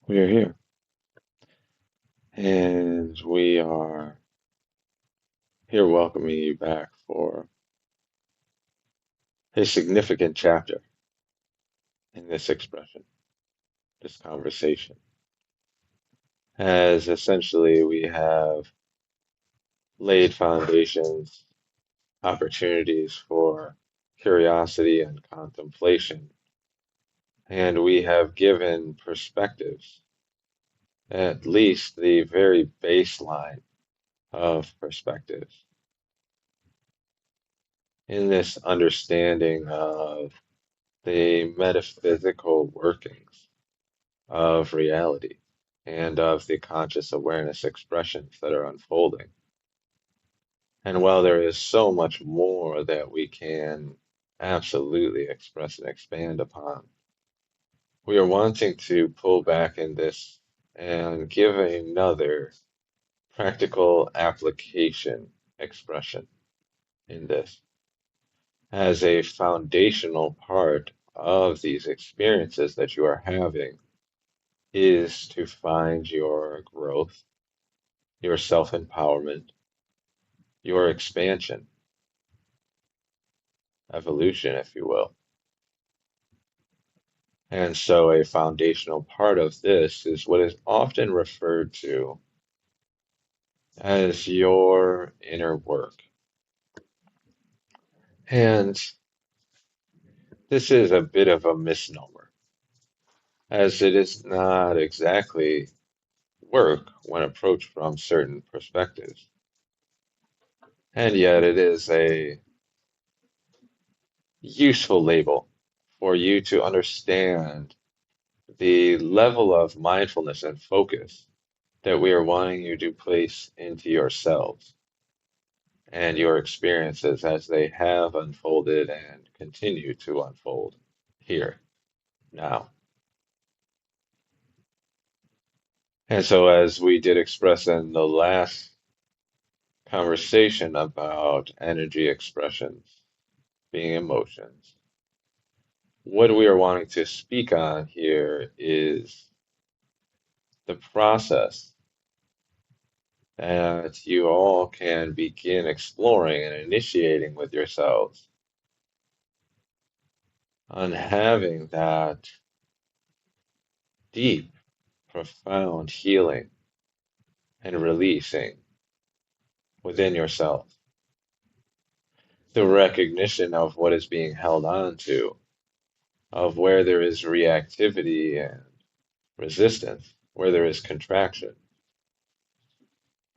We are here, and we are here welcoming you back for a significant chapter in this expression, this conversation, as essentially we have laid foundations, opportunities for curiosity and contemplation, and we have given perspectives, at least the very baseline of perspectives, in this understanding of the metaphysical workings of reality and of the conscious awareness expressions that are unfolding. And while there is so much more that we can absolutely express and expand upon, we are wanting to pull back in this and give another practical application expression in this as a foundational part of these experiences that you are having is to find your growth, your self empowerment, your expansion, evolution, if you will. And so, a foundational part of this is what is often referred to as your inner work. And this is a bit of a misnomer, as it is not exactly work when approached from certain perspectives. And yet, it is a useful label for you to understand the level of mindfulness and focus that we are wanting you to place into yourselves and your experiences as they have unfolded and continue to unfold here now. And so, as we did express in the last conversation about energy expressions being emotions, what we are wanting to speak on here is the process that you all can begin exploring and initiating with yourselves on having that deep, profound healing and releasing within yourself. The recognition of what is being held on to, of where there is reactivity and resistance, where there is contraction,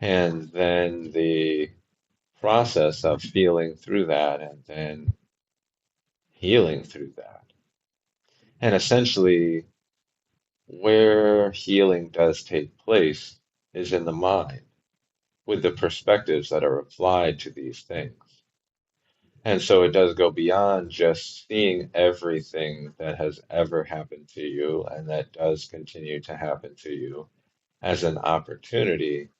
and then the process of feeling through that and then healing through that. And essentially, where healing does take place is in the mind, with the perspectives that are applied to these things. And so it does go beyond just seeing everything that has ever happened to you and that does continue to happen to you as an opportunity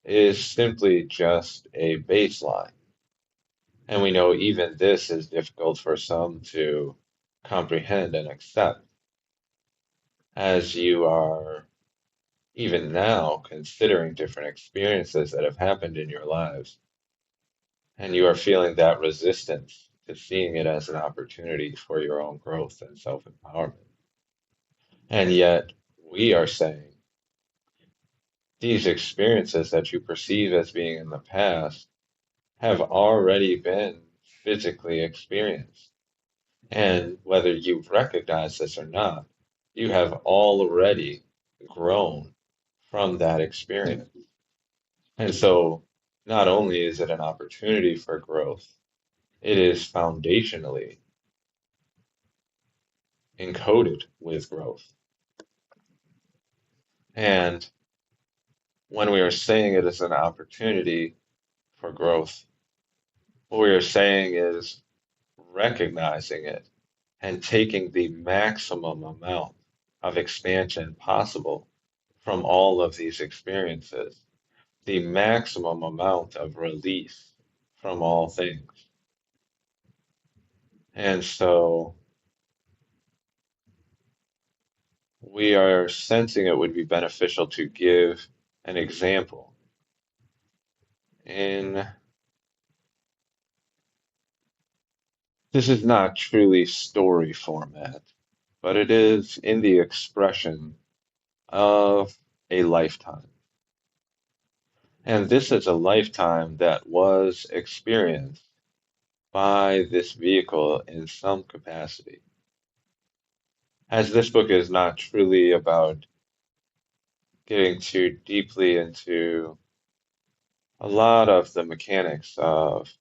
is simply just a baseline. And we know even this is difficult for some to comprehend and accept as you are even now considering different experiences that have happened in your lives, and you are feeling that resistance to seeing it as an opportunity for your own growth and self-empowerment. And yet, we are saying these experiences that you perceive as being in the past have already been physically experienced. And whether you recognize this or not, you have already grown from that experience. And so, not only is it an opportunity for growth, it is foundationally encoded with growth. And when we are saying it is an opportunity for growth, what we are saying is recognizing it and taking the maximum amount of expansion possible from all of these experiences, the maximum amount of release from all things. And so, we are sensing it would be beneficial to give an example in this is not truly story format, but it is in the expression of a lifetime. And this is a lifetime that was experienced by this vehicle in some capacity. As this book is not truly about getting too deeply into a lot of the mechanics of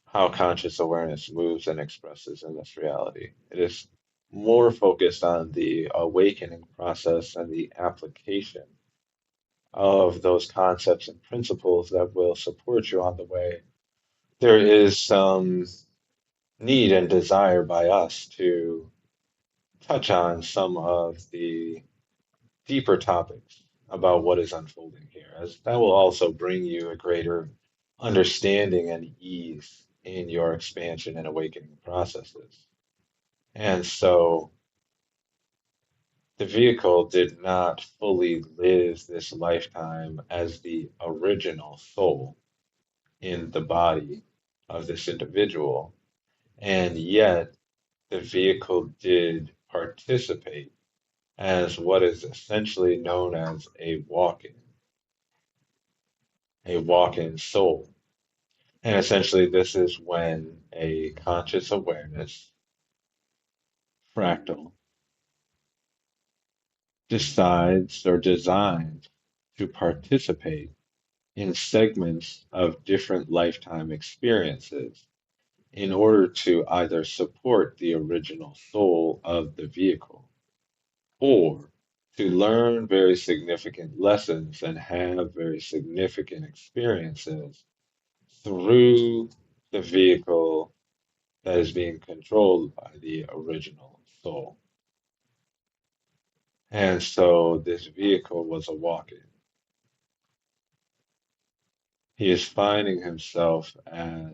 how conscious awareness moves and expresses in this reality. It is more focused on the awakening process and the application of those concepts and principles that will support you on the way. There is some need and desire by us to touch on some of the deeper topics about what is unfolding here, as that will also bring you a greater understanding and ease in your expansion and awakening processes. And so the vehicle did not fully live this lifetime as the original soul in the body of this individual, and yet the vehicle did participate as what is essentially known as a walk-in soul. And essentially, this is when a conscious awareness fractal decides or designs to participate in segments of different lifetime experiences in order to either support the original soul of the vehicle or to learn very significant lessons and have very significant experiences through the vehicle that is being controlled by the original soul. And so this vehicle was a walk in. He is finding himself as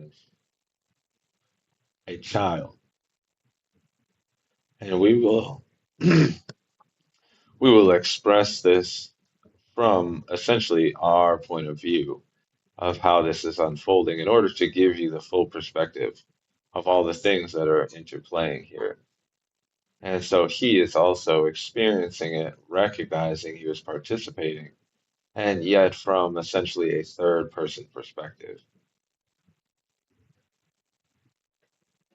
a child. And we will express this from essentially our point of view of how this is unfolding in order to give you the full perspective of all the things that are interplaying here. And so he is also experiencing it, recognizing he was participating, and yet from essentially a third person perspective.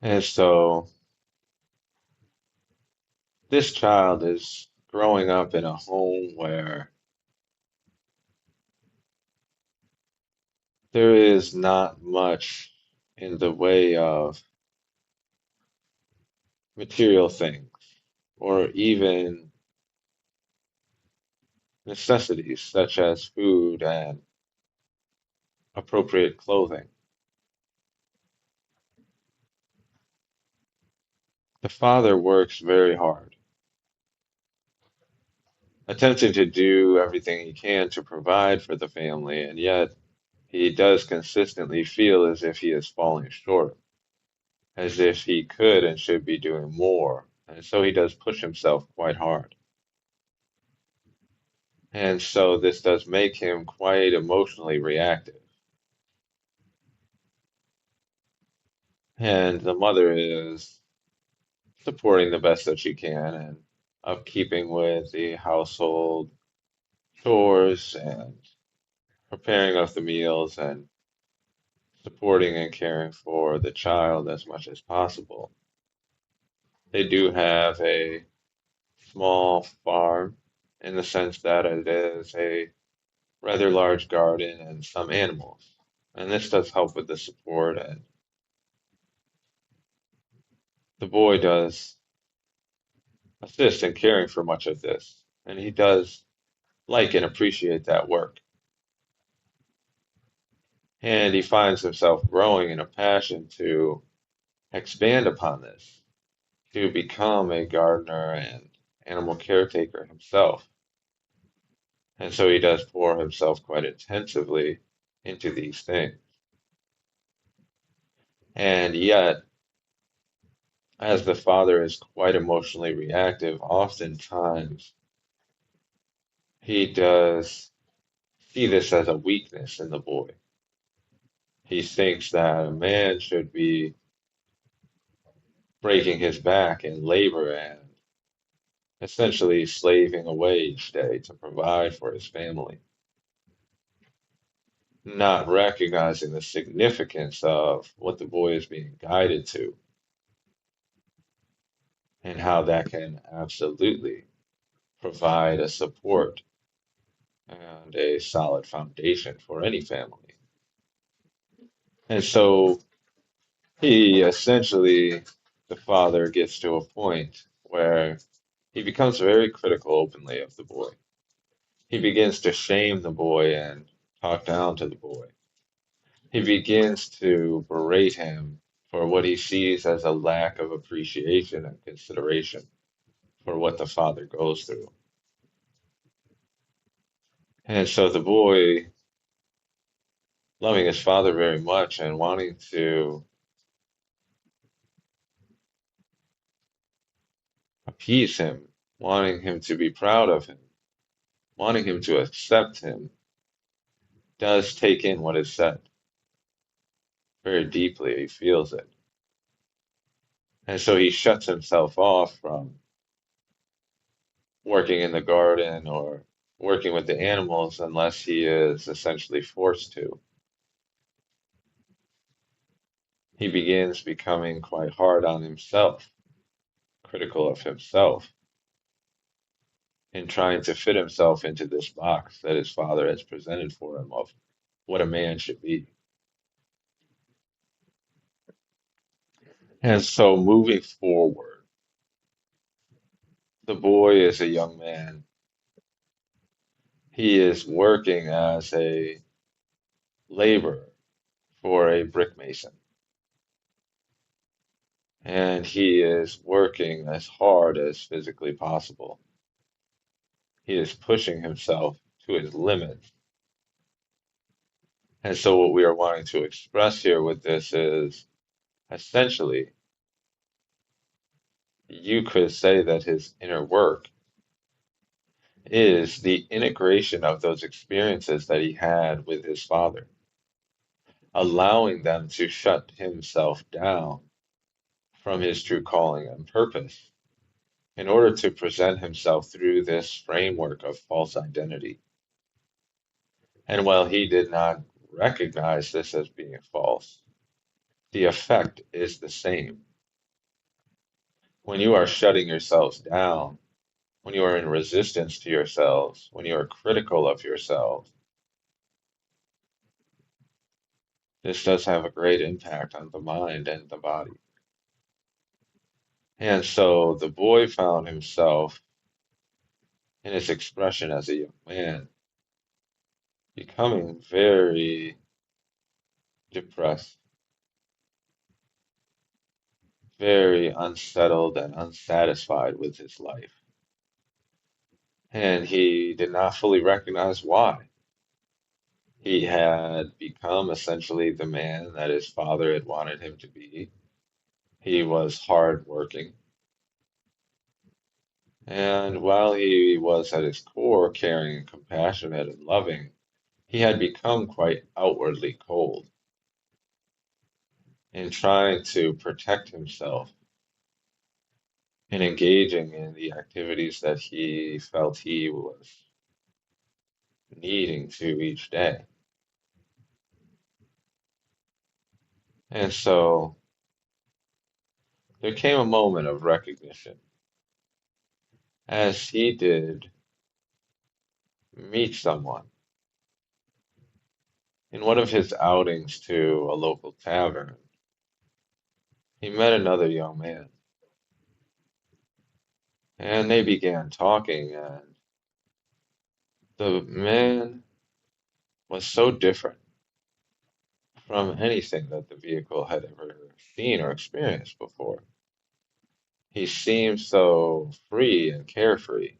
And so this child is growing up in a home where there is not much in the way of material things or even necessities such as food and appropriate clothing. The father works very hard, attempting to do everything he can to provide for the family, and yet he does consistently feel as if he is falling short, as if he could and should be doing more. And so he does push himself quite hard. And so this does make him quite emotionally reactive. And the mother is supporting the best that she can and upkeeping with the household chores and preparing of the meals and supporting and caring for the child as much as possible. They do have a small farm in the sense that it is a rather large garden and some animals. And this does help with the support, and the boy does assist in caring for much of this. And he does like and appreciate that work. And he finds himself growing in a passion to expand upon this, to become a gardener and animal caretaker himself. And so he does pour himself quite intensively into these things. And yet, as the father is quite emotionally reactive, oftentimes he does see this as a weakness in the boy. He thinks that a man should be breaking his back in labor and essentially slaving away each day to provide for his family, not recognizing the significance of what the boy is being guided to and how that can absolutely provide a support and a solid foundation for any family. And so he essentially, the father gets to a point where he becomes very critical openly of the boy. He begins to shame the boy and talk down to the boy. He begins to berate him for what he sees as a lack of appreciation and consideration for what the father goes through. And so the boy, loving his father very much and wanting to appease him, wanting him to be proud of him, wanting him to accept him, does take in what is said very deeply. He feels it. And so he shuts himself off from working in the garden or working with the animals unless he is essentially forced to. He begins becoming quite hard on himself, critical of himself, in trying to fit himself into this box that his father has presented for him of what a man should be. And so moving forward, the boy is a young man. He is working as a laborer for a brick mason. And he is working as hard as physically possible. He is pushing himself to his limits. And so, what we are wanting to express here with this is essentially, you could say that his inner work is the integration of those experiences that he had with his father, allowing them to shut himself down from his true calling and purpose in order to present himself through this framework of false identity. And while he did not recognize this as being false, the effect is the same. When you are shutting yourselves down, when you are in resistance to yourselves, when you are critical of yourselves, this does have a great impact on the mind and the body. And so the boy found himself in his expression as a young man becoming very depressed, very unsettled and unsatisfied with his life. And he did not fully recognize why. He had become essentially the man that his father had wanted him to be. He was hardworking. And while he was at his core caring and compassionate and loving, he had become quite outwardly cold in trying to protect himself and engaging in the activities that he felt he was needing to each day. And so there came a moment of recognition as he did meet someone in one of his outings to a local tavern. He met another young man, and they began talking, and the man was so different from anything that the vehicle had ever seen or experienced before. He seemed so free and carefree.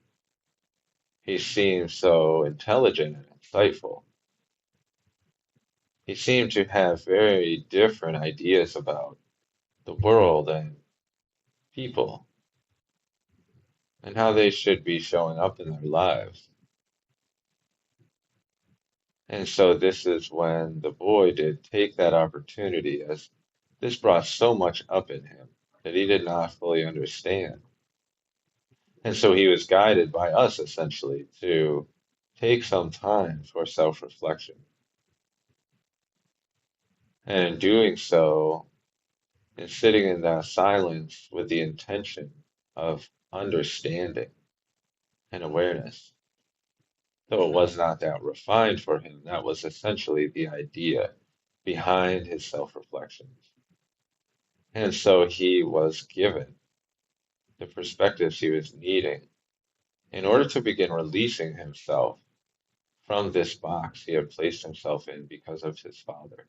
He seemed so intelligent and insightful. He seemed to have very different ideas about the world and people and how they should be showing up in their lives. And so this is when the boy did take that opportunity, as this brought so much up in him that he did not fully understand. And so he was guided by us essentially to take some time for self-reflection. And in doing so, in sitting in that silence with the intention of understanding and awareness, though it was not that refined for him, that was essentially the idea behind his self-reflections. And so he was given the perspectives he was needing in order to begin releasing himself from this box he had placed himself in because of his father.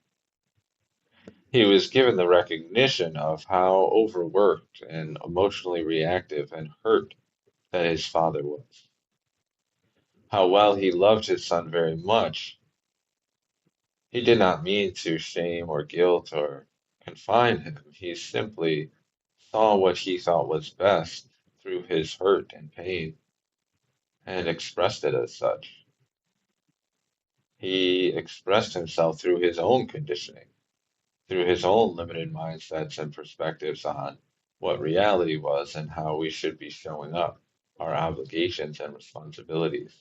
He was given the recognition of how overworked and emotionally reactive and hurt that his father was. How while he loved his son very much, he did not mean to shame or guilt or confine him. He simply saw what he thought was best through his hurt and pain and expressed it as such. He expressed himself through his own conditioning, through his own limited mindsets and perspectives on what reality was and how we should be showing up, our obligations and responsibilities.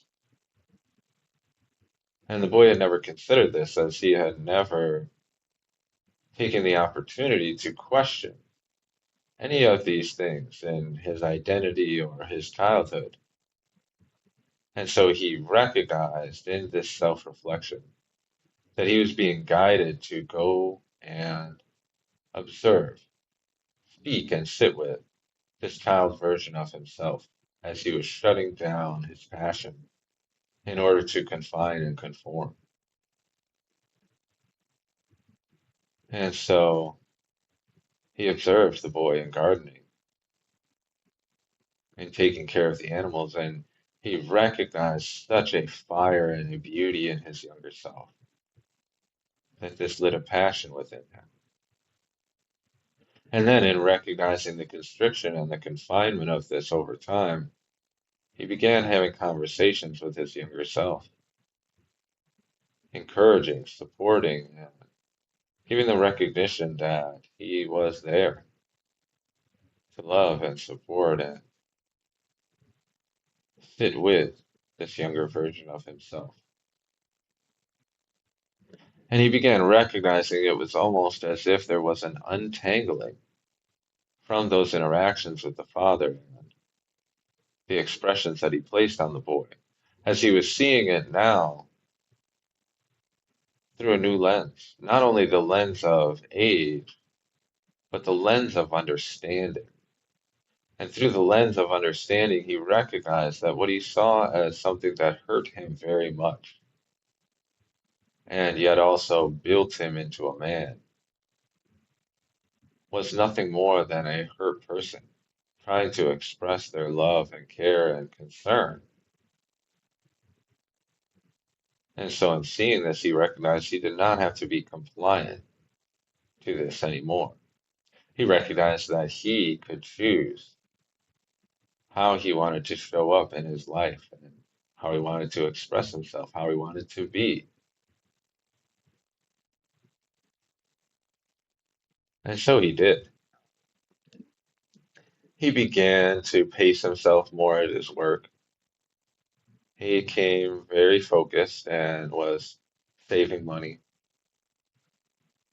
And the boy had never considered this, as he had never taken the opportunity to question any of these things in his identity or his childhood. And so he recognized in this self reflection that he was being guided to go and observe, speak, and sit with this child version of himself as he was shutting down his passion in order to confine and conform. And so he observed the boy in gardening and taking care of the animals, and he recognized such a fire and a beauty in his younger self that this lit a passion within him. And then, in recognizing the constriction and the confinement of this over time, he began having conversations with his younger self, encouraging, supporting, and giving the recognition that he was there to love and support and sit with this younger version of himself. And he began recognizing it was almost as if there was an untangling from those interactions with the father and the expressions that he placed on the boy, as he was seeing it now through a new lens, not only the lens of age, but the lens of understanding. And through the lens of understanding, he recognized that what he saw as something that hurt him very much, and yet also built him into a man, was nothing more than a hurt person trying to express their love and care and concern. And so, in seeing this, he recognized he did not have to be compliant to this anymore. He recognized that he could choose how he wanted to show up in his life and how he wanted to express himself, how he wanted to be. And so he did. He began to pace himself more at his work. He became very focused and was saving money.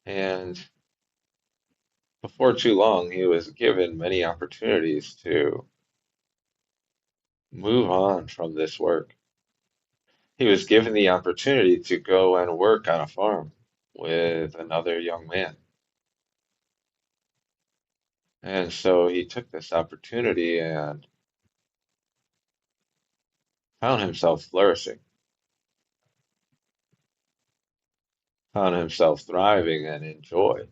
And before too long, he was given many opportunities to move on from this work. He was given the opportunity to go and work on a farm with another young man. And so he took this opportunity and found himself flourishing, found himself thriving and in joy.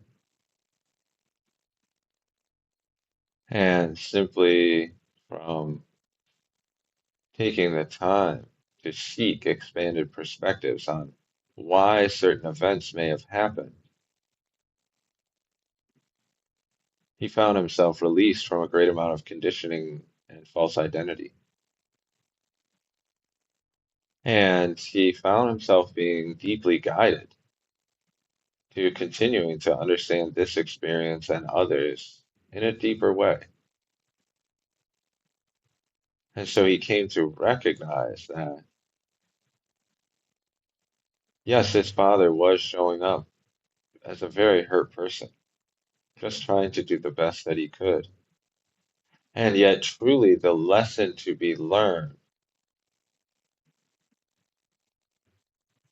And simply from taking the time to seek expanded perspectives on why certain events may have happened, He found himself released from a great amount of conditioning and false identity. And he found himself being deeply guided to continuing to understand this experience and others in a deeper way. And so he came to recognize that, yes, his father was showing up as a very hurt person, just trying to do the best that he could. And yet, truly, the lesson to be learned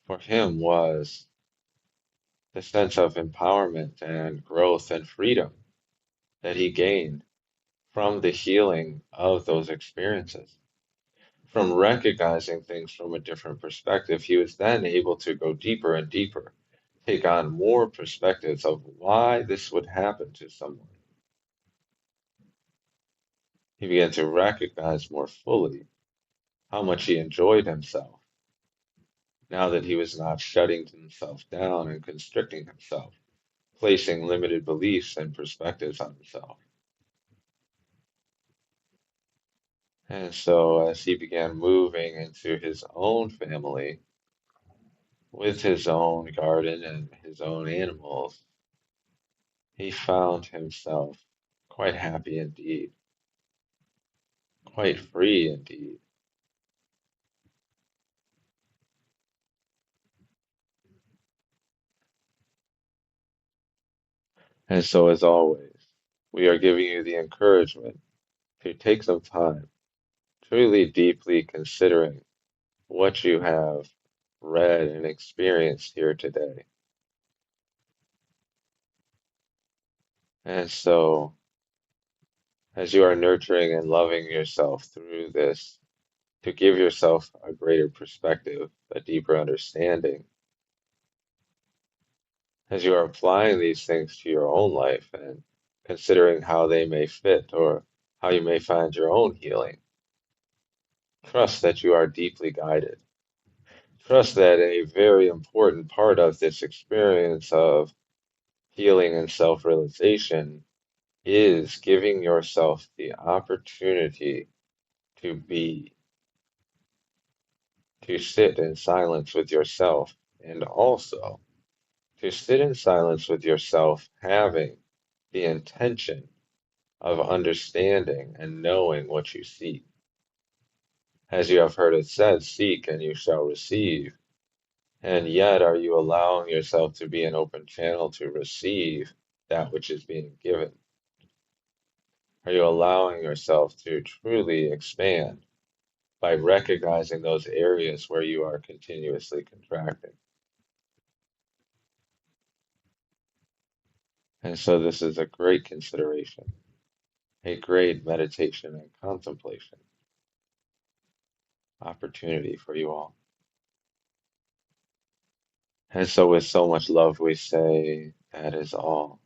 for him was the sense of empowerment and growth and freedom that he gained from the healing of those experiences. From recognizing things from a different perspective, he was then able to go deeper and deeper, take on more perspectives of why this would happen to someone. He began to recognize more fully how much he enjoyed himself now that he was not shutting himself down and constricting himself, placing limited beliefs and perspectives on himself. And so, as he began moving into his own family with his own garden and his own animals, he found himself quite happy indeed, quite free indeed. And so, as always, we are giving you the encouragement to take some time, truly deeply considering what you have read and experienced here today. And so, as you are nurturing and loving yourself through this, to give yourself a greater perspective, a deeper understanding, as you are applying these things to your own life and considering how they may fit or how you may find your own healing, trust that you are deeply guided. Trust that a very important part of this experience of healing and self realization is giving yourself the opportunity to be, to sit in silence with yourself, and also to sit in silence with yourself, having the intention of understanding and knowing what you seek. As you have heard it said, seek and you shall receive. And yet, are you allowing yourself to be an open channel to receive that which is being given? Are you allowing yourself to truly expand by recognizing those areas where you are continuously contracting? And so, this is a great consideration, a great meditation and contemplation opportunity for you all. And so, with so much love, we say, that is all.